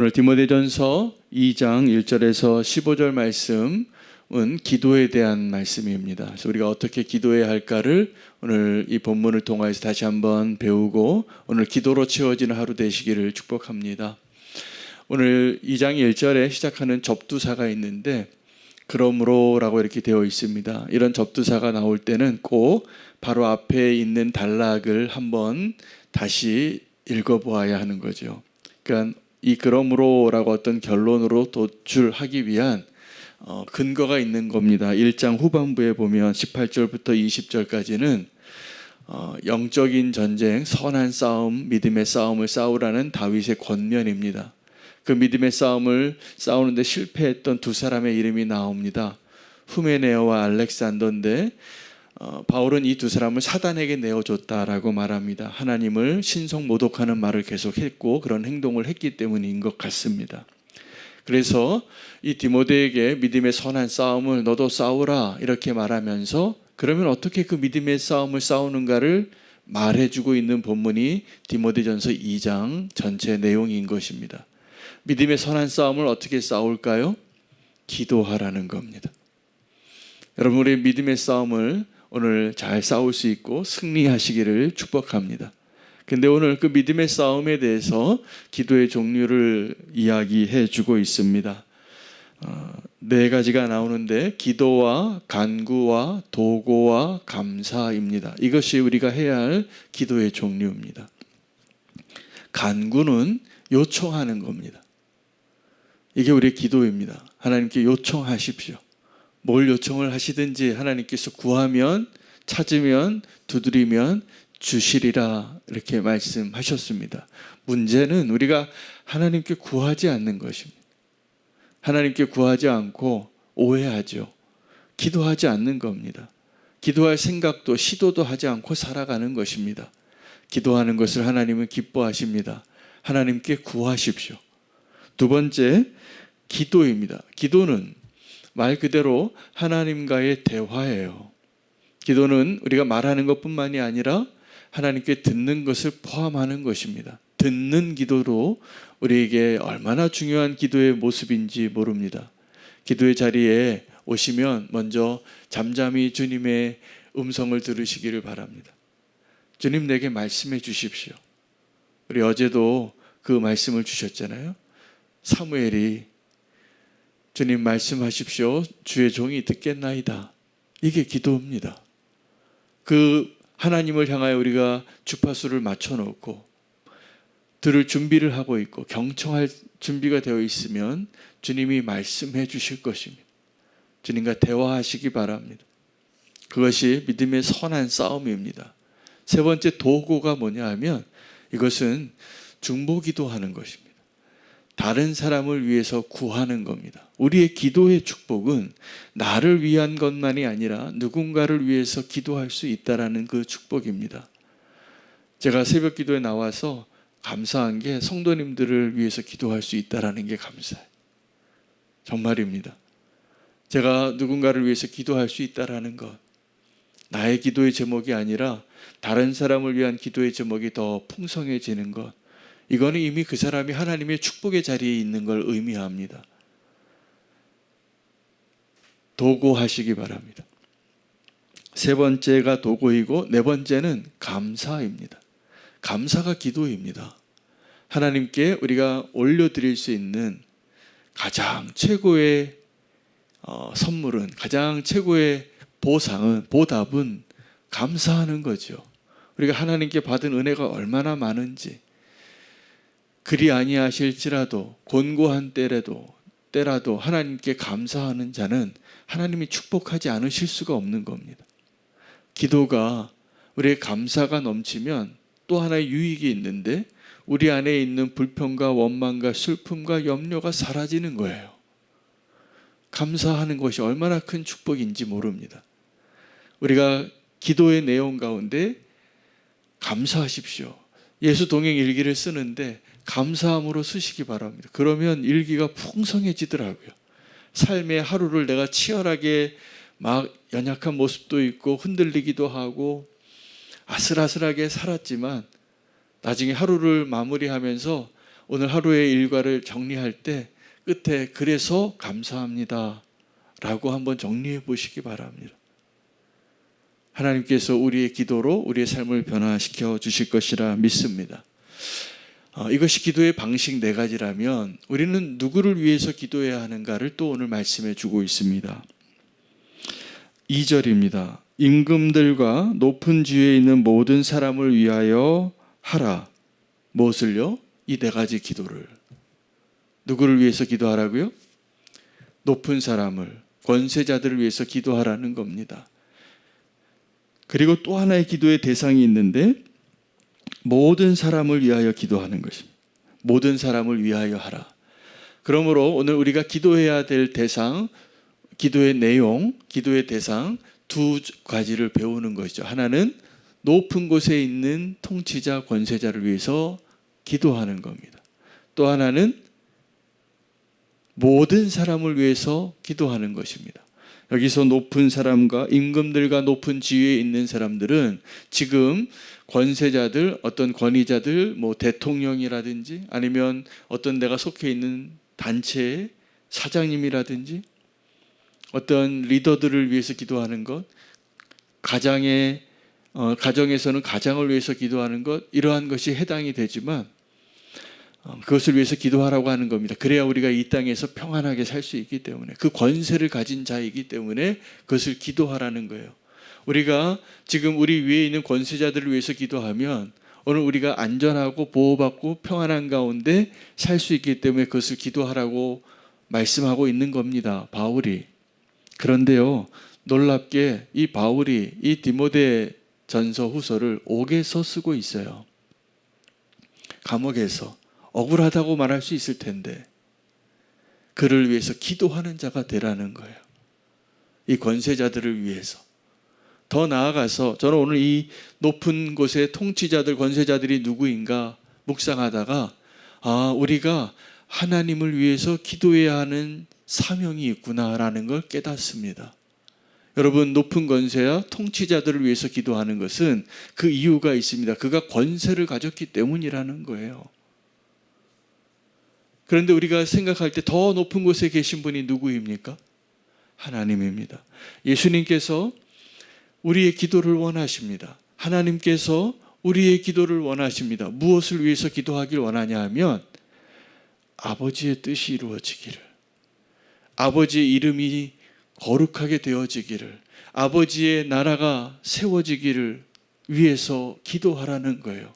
오늘 디모데전서 2장 1절에서 15절 말씀은 기도에 대한 말씀입니다. 그래서 우리가 어떻게 기도해야 할까를 오늘 이 본문을 통해서 다시 한번 배우고 오늘 기도로 채워지는 하루 되시기를 축복합니다. 오늘 2장 1절에 시작하는 접두사가 있는데 그러므로라고 이렇게 되어 있습니다. 이런 접두사가 나올 때는 꼭 바로 앞에 있는 단락을 한번 다시 읽어보아야 하는 거죠. 그러니까 이 그러므로라고 어떤 결론으로 도출하기 위한 근거가 있는 겁니다. 1장 후반부에 보면 18절부터 20절까지는 영적인 전쟁, 선한 싸움, 믿음의 싸움을 싸우라는 다윗의 권면입니다. 그 믿음의 싸움을 싸우는데 실패했던 두 사람의 이름이 나옵니다. 후메네오와 알렉산더인데 바울은 이 두 사람을 사단에게 내어줬다라고 말합니다. 하나님을 신성 모독하는 말을 계속했고 그런 행동을 했기 때문인 것 같습니다. 그래서 이 디모데에게 믿음의 선한 싸움을 너도 싸우라 이렇게 말하면서 그러면 어떻게 그 믿음의 싸움을 싸우는가를 말해주고 있는 본문이 디모데전서 2장 전체 내용인 것입니다. 믿음의 선한 싸움을 어떻게 싸울까요? 기도하라는 겁니다. 여러분, 우리 믿음의 싸움을 오늘 잘 싸울 수 있고 승리하시기를 축복합니다. 근데 오늘 그 믿음의 싸움에 대해서 기도의 종류를 이야기해 주고 있습니다. 네 가지가 나오는데 기도와 간구와 도고와 감사입니다. 이것이 우리가 해야 할 기도의 종류입니다. 간구는 요청하는 겁니다. 이게 우리의 기도입니다. 하나님께 요청하십시오. 뭘 요청을 하시든지 하나님께서 구하면, 찾으면, 두드리면 주시리라 이렇게 말씀하셨습니다. 문제는 우리가 하나님께 구하지 않는 것입니다. 하나님께 구하지 않고 오해하죠. 기도하지 않는 겁니다. 기도할 생각도 시도도 하지 않고 살아가는 것입니다. 기도하는 것을 하나님은 기뻐하십니다. 하나님께 구하십시오. 두 번째, 기도입니다. 기도는 말 그대로 하나님과의 대화예요. 기도는 우리가 말하는 것뿐만이 아니라 하나님께 듣는 것을 포함하는 것입니다. 듣는 기도로 우리에게 얼마나 중요한 기도의 모습인지 모릅니다. 기도의 자리에 오시면 먼저 잠잠히 주님의 음성을 들으시기를 바랍니다. 주님 내게 말씀해 주십시오. 우리 어제도 그 말씀을 주셨잖아요. 사무엘이 주님 말씀하십시오. 주의 종이 듣겠나이다. 이게 기도입니다. 그 하나님을 향하여 우리가 주파수를 맞춰놓고 들을 준비를 하고 있고 경청할 준비가 되어 있으면 주님이 말씀해 주실 것입니다. 주님과 대화하시기 바랍니다. 그것이 믿음의 선한 싸움입니다. 세 번째 도고가 뭐냐 하면 이것은 중보기도하는 것입니다. 다른 사람을 위해서 구하는 겁니다. 우리의 기도의 축복은 나를 위한 것만이 아니라 누군가를 위해서 기도할 수 있다는 그 축복입니다. 제가 새벽 기도에 나와서 감사한 게 성도님들을 위해서 기도할 수 있다는 게 감사해요. 정말입니다. 제가 누군가를 위해서 기도할 수 있다는 것, 나의 기도의 제목이 아니라 다른 사람을 위한 기도의 제목이 더 풍성해지는 것, 이거는 이미 그 사람이 하나님의 축복의 자리에 있는 걸 의미합니다. 도고하시기 바랍니다. 세 번째가 도고이고 네 번째는 감사입니다. 감사가 기도입니다. 하나님께 우리가 올려드릴 수 있는 가장 최고의 선물은, 가장 최고의 보답은 감사하는 거죠. 우리가 하나님께 받은 은혜가 얼마나 많은지, 그리 아니하실지라도 곤고한 때라도 하나님께 감사하는 자는 하나님이 축복하지 않으실 수가 없는 겁니다. 기도가 우리의 감사가 넘치면 또 하나의 유익이 있는데 우리 안에 있는 불평과 원망과 슬픔과 염려가 사라지는 거예요. 감사하는 것이 얼마나 큰 축복인지 모릅니다. 우리가 기도의 내용 가운데 감사하십시오. 예수 동행 일기를 쓰는데 감사함으로 쓰시기 바랍니다. 그러면 일기가 풍성해지더라고요. 삶의 하루를 내가 치열하게 막 연약한 모습도 있고 흔들리기도 하고 아슬아슬하게 살았지만 나중에 하루를 마무리하면서 오늘 하루의 일과를 정리할 때 끝에 그래서 감사합니다 라고 한번 정리해 보시기 바랍니다. 하나님께서 우리의 기도로 우리의 삶을 변화시켜 주실 것이라 믿습니다. 이것이 기도의 방식 4가지라면 우리는 누구를 위해서 기도해야 하는가를 또 오늘 말씀해 주고 있습니다. 2절입니다. 임금들과 높은 지위에 있는 모든 사람을 위하여 하라. 무엇을요? 이 4가지 기도를. 누구를 위해서 기도하라고요? 높은 사람을, 권세자들을 위해서 기도하라는 겁니다. 그리고 또 하나의 기도의 대상이 있는데 모든 사람을 위하여 기도하는 것입니다. 모든 사람을 위하여 하라. 그러므로 오늘 우리가 기도해야 될 대상, 기도의 내용, 기도의 대상 2가지를 배우는 것이죠. 하나는 높은 곳에 있는 통치자, 권세자를 위해서 기도하는 겁니다. 또 하나는 모든 사람을 위해서 기도하는 것입니다. 여기서 높은 사람과 임금들과 높은 지위에 있는 사람들은 지금 권세자들, 어떤 권위자들, 대통령이라든지 아니면 어떤 내가 속해 있는 단체의 사장님이라든지 어떤 리더들을 위해서 기도하는 것, 가정에서는 가장을 위해서 기도하는 것, 이러한 것이 해당이 되지만 그것을 위해서 기도하라고 하는 겁니다. 그래야 우리가 이 땅에서 평안하게 살 수 있기 때문에, 그 권세를 가진 자이기 때문에 그것을 기도하라는 거예요. 우리가 지금 우리 위에 있는 권세자들을 위해서 기도하면 오늘 우리가 안전하고 보호받고 평안한 가운데 살 수 있기 때문에 그것을 기도하라고 말씀하고 있는 겁니다, 바울이. 그런데요, 놀랍게 이 바울이 이 디모데 전서 후서를 옥에서 쓰고 있어요. 감옥에서. 억울하다고 말할 수 있을 텐데 그를 위해서 기도하는 자가 되라는 거예요. 이 권세자들을 위해서. 더 나아가서 저는 오늘 이 높은 곳의 통치자들, 권세자들이 누구인가 묵상하다가 우리가 하나님을 위해서 기도해야 하는 사명이 있구나라는 걸 깨닫습니다. 여러분, 높은 권세와 통치자들을 위해서 기도하는 것은 그 이유가 있습니다. 그가 권세를 가졌기 때문이라는 거예요. 그런데 우리가 생각할 때 더 높은 곳에 계신 분이 누구입니까? 하나님입니다. 예수님께서 우리의 기도를 원하십니다. 하나님께서 우리의 기도를 원하십니다. 무엇을 위해서 기도하길 원하냐 하면 아버지의 뜻이 이루어지기를, 아버지의 이름이 거룩하게 되어지기를, 아버지의 나라가 세워지기를 위해서 기도하라는 거예요.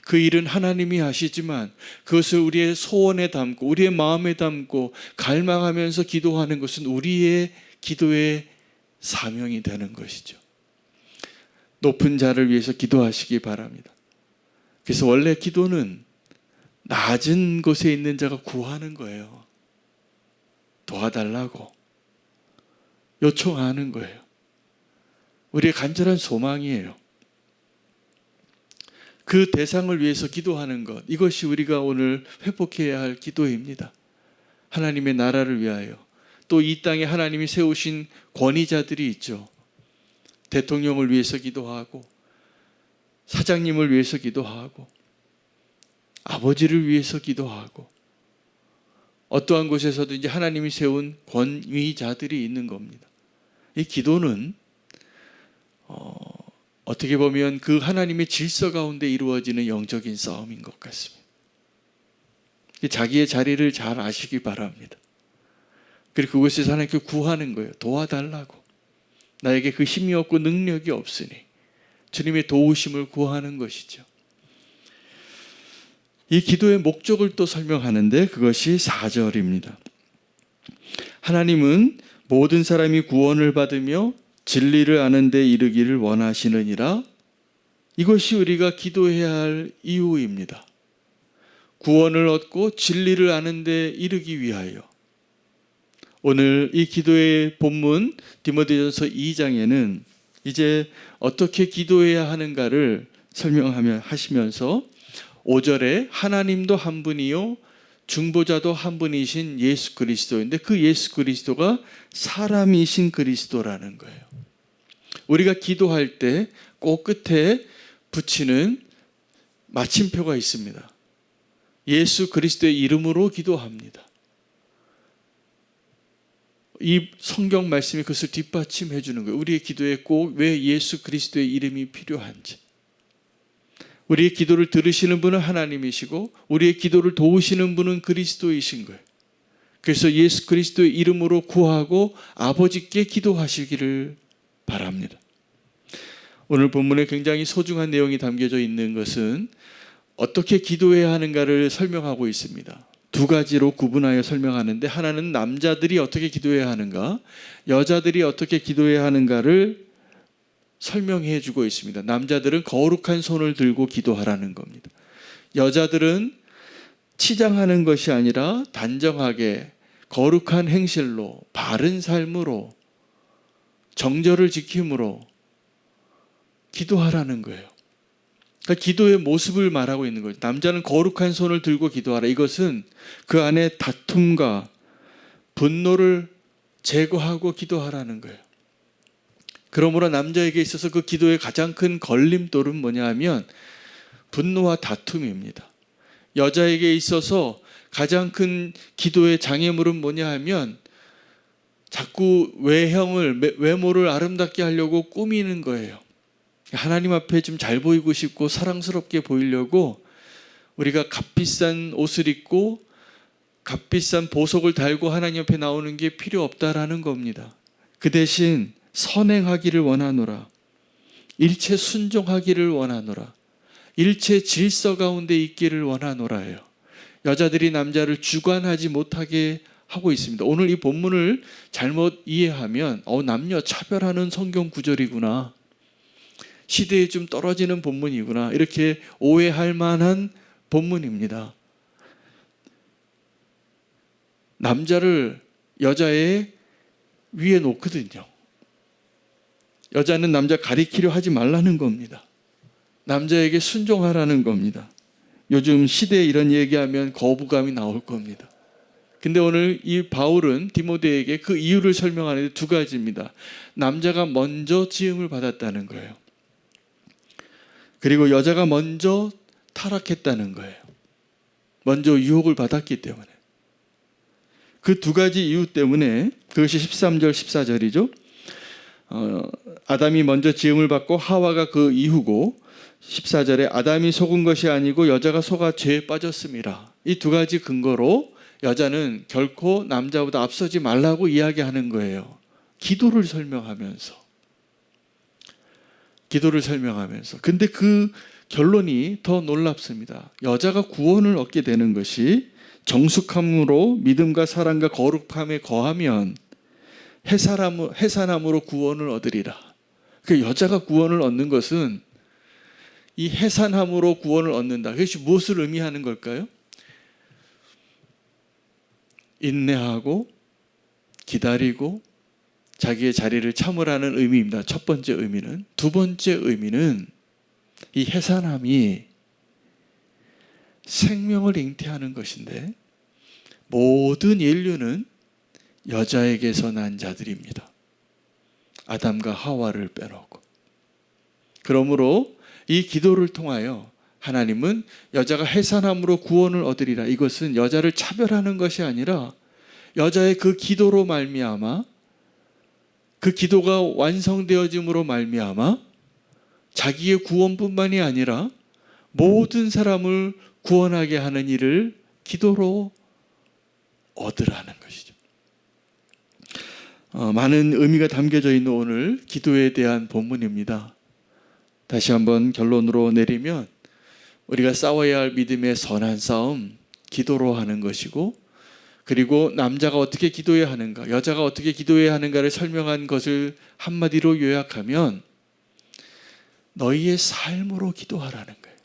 그 일은 하나님이 하시지만 그것을 우리의 소원에 담고 우리의 마음에 담고 갈망하면서 기도하는 것은 우리의 기도의 사명이 되는 것이죠. 높은 자를 위해서 기도하시기 바랍니다. 그래서 원래 기도는 낮은 곳에 있는 자가 구하는 거예요. 도와달라고 요청하는 거예요. 우리의 간절한 소망이에요. 그 대상을 위해서 기도하는 것, 이것이 우리가 오늘 회복해야 할 기도입니다. 하나님의 나라를 위하여, 또 이 땅에 하나님이 세우신 권위자들이 있죠. 대통령을 위해서 기도하고, 사장님을 위해서 기도하고, 아버지를 위해서 기도하고, 어떠한 곳에서도 이제 하나님이 세운 권위자들이 있는 겁니다. 이 기도는 어떻게 보면 그 하나님의 질서 가운데 이루어지는 영적인 싸움인 것 같습니다. 자기의 자리를 잘 아시기 바랍니다. 그리고 그곳에서 하나님께 구하는 거예요. 도와달라고. 나에게 그 힘이 없고 능력이 없으니 주님의 도우심을 구하는 것이죠. 이 기도의 목적을 또 설명하는데 그것이 4절입니다. 하나님은 모든 사람이 구원을 받으며 진리를 아는 데 이르기를 원하시느니라. 이것이 우리가 기도해야 할 이유입니다. 구원을 얻고 진리를 아는 데 이르기 위하여. 오늘 이 기도의 본문 디모데전서 2장에는 이제 어떻게 기도해야 하는가를 설명하시면서 5절에 하나님도 한 분이요 중보자도 한 분이신 예수 그리스도인데 그 예수 그리스도가 사람이신 그리스도라는 거예요. 우리가 기도할 때 꼭 끝에 붙이는 마침표가 있습니다. 예수 그리스도의 이름으로 기도합니다. 이 성경 말씀이 그것을 뒷받침해 주는 거예요. 우리의 기도에 꼭 왜 예수 그리스도의 이름이 필요한지. 우리의 기도를 들으시는 분은 하나님이시고 우리의 기도를 도우시는 분은 그리스도이신 거예요. 그래서 예수 그리스도의 이름으로 구하고 아버지께 기도하시기를 바랍니다. 오늘 본문에 굉장히 소중한 내용이 담겨져 있는 것은 어떻게 기도해야 하는가를 설명하고 있습니다. 두 가지로 구분하여 설명하는데, 하나는 남자들이 어떻게 기도해야 하는가, 여자들이 어떻게 기도해야 하는가를 설명해 주고 있습니다. 남자들은 거룩한 손을 들고 기도하라는 겁니다. 여자들은 치장하는 것이 아니라 단정하게 거룩한 행실로, 바른 삶으로, 정절을 지킴으로 기도하라는 거예요. 그러니까 기도의 모습을 말하고 있는 거예요. 남자는 거룩한 손을 들고 기도하라. 이것은 그 안에 다툼과 분노를 제거하고 기도하라는 거예요. 그러므로 남자에게 있어서 그 기도의 가장 큰 걸림돌은 뭐냐 하면 분노와 다툼입니다. 여자에게 있어서 가장 큰 기도의 장애물은 뭐냐 하면 자꾸 외모를 아름답게 하려고 꾸미는 거예요. 하나님 앞에 좀 잘 보이고 싶고 사랑스럽게 보이려고 우리가 값비싼 옷을 입고 값비싼 보석을 달고 하나님 앞에 나오는 게 필요 없다라는 겁니다. 그 대신 선행하기를 원하노라, 일체 순종하기를 원하노라, 일체 질서 가운데 있기를 원하노라예요. 여자들이 남자를 주관하지 못하게 하고 있습니다. 오늘 이 본문을 잘못 이해하면 남녀 차별하는 성경 구절이구나, 시대에 좀 떨어지는 본문이구나, 이렇게 오해할 만한 본문입니다. 남자를 여자의 위에 놓거든요. 여자는 남자 가리키려 하지 말라는 겁니다. 남자에게 순종하라는 겁니다. 요즘 시대에 이런 얘기하면 거부감이 나올 겁니다. 근데 오늘 이 바울은 디모데에게 그 이유를 설명하는데 두 가지입니다. 남자가 먼저 지음을 받았다는 거예요. 그리고 여자가 먼저 타락했다는 거예요. 먼저 유혹을 받았기 때문에. 그 두 가지 이유 때문에, 그것이 13절 14절이죠. 아담이 먼저 지음을 받고 하와가 그 이후고, 14절에 아담이 속은 것이 아니고 여자가 속아 죄에 빠졌음이라. 이 두 가지 근거로 여자는 결코 남자보다 앞서지 말라고 이야기하는 거예요. 기도를 설명하면서. 근데 그 결론이 더 놀랍습니다. 여자가 구원을 얻게 되는 것이 정숙함으로 믿음과 사랑과 거룩함에 거하면 해산함으로 구원을 얻으리라. 그 여자가 구원을 얻는 것은 이 해산함으로 구원을 얻는다. 그것이 무엇을 의미하는 걸까요? 인내하고 기다리고 자기의 자리를 참으라는 의미입니다. 첫 번째 의미는. 두 번째 의미는 이 해산함이 생명을 잉태하는 것인데, 모든 인류는 여자에게서 난 자들입니다. 아담과 하와를 빼놓고. 그러므로 이 기도를 통하여 하나님은 여자가 해산함으로 구원을 얻으리라. 이것은 여자를 차별하는 것이 아니라 여자의 그 기도로 말미암아, 그 기도가 완성되어짐으로 말미암아 자기의 구원뿐만이 아니라 모든 사람을 구원하게 하는 일을 기도로 얻으라는 것이죠. 많은 의미가 담겨져 있는 오늘 기도에 대한 본문입니다. 다시 한번 결론으로 내리면, 우리가 싸워야 할 믿음의 선한 싸움, 기도로 하는 것이고, 그리고 남자가 어떻게 기도해야 하는가, 여자가 어떻게 기도해야 하는가를 설명한 것을 한마디로 요약하면 너희의 삶으로 기도하라는 거예요.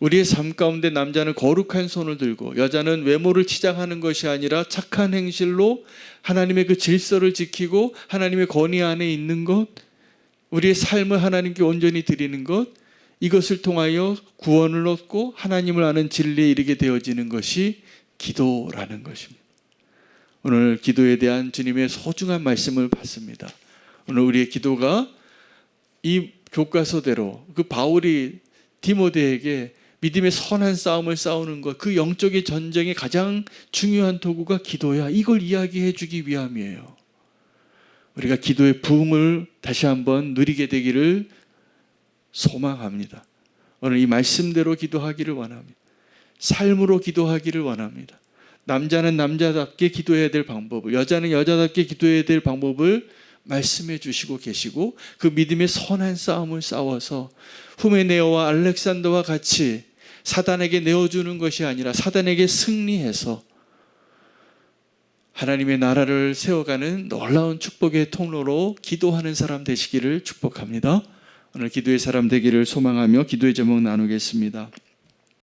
우리의 삶 가운데 남자는 거룩한 손을 들고, 여자는 외모를 치장하는 것이 아니라 착한 행실로 하나님의 그 질서를 지키고 하나님의 권위 안에 있는 것, 우리의 삶을 하나님께 온전히 드리는 것, 이것을 통하여 구원을 얻고 하나님을 아는 진리에 이르게 되어지는 것이 기도라는 것입니다. 오늘 기도에 대한 주님의 소중한 말씀을 받습니다. 오늘 우리의 기도가 이 교과서대로, 그 바울이 디모데에게 믿음의 선한 싸움을 싸우는 것, 그 영적인 전쟁의 가장 중요한 도구가 기도야. 이걸 이야기해 주기 위함이에요. 우리가 기도의 부흥을 다시 한번 누리게 되기를 소망합니다. 오늘 이 말씀대로 기도하기를 원합니다. 삶으로 기도하기를 원합니다. 남자는 남자답게 기도해야 될 방법을, 여자는 여자답게 기도해야 될 방법을 말씀해 주시고 계시고, 그 믿음의 선한 싸움을 싸워서 후메네오와 알렉산더와 같이 사단에게 내어주는 것이 아니라 사단에게 승리해서 하나님의 나라를 세워가는 놀라운 축복의 통로로 기도하는 사람 되시기를 축복합니다. 오늘 기도의 사람 되기를 소망하며 기도의 제목 나누겠습니다.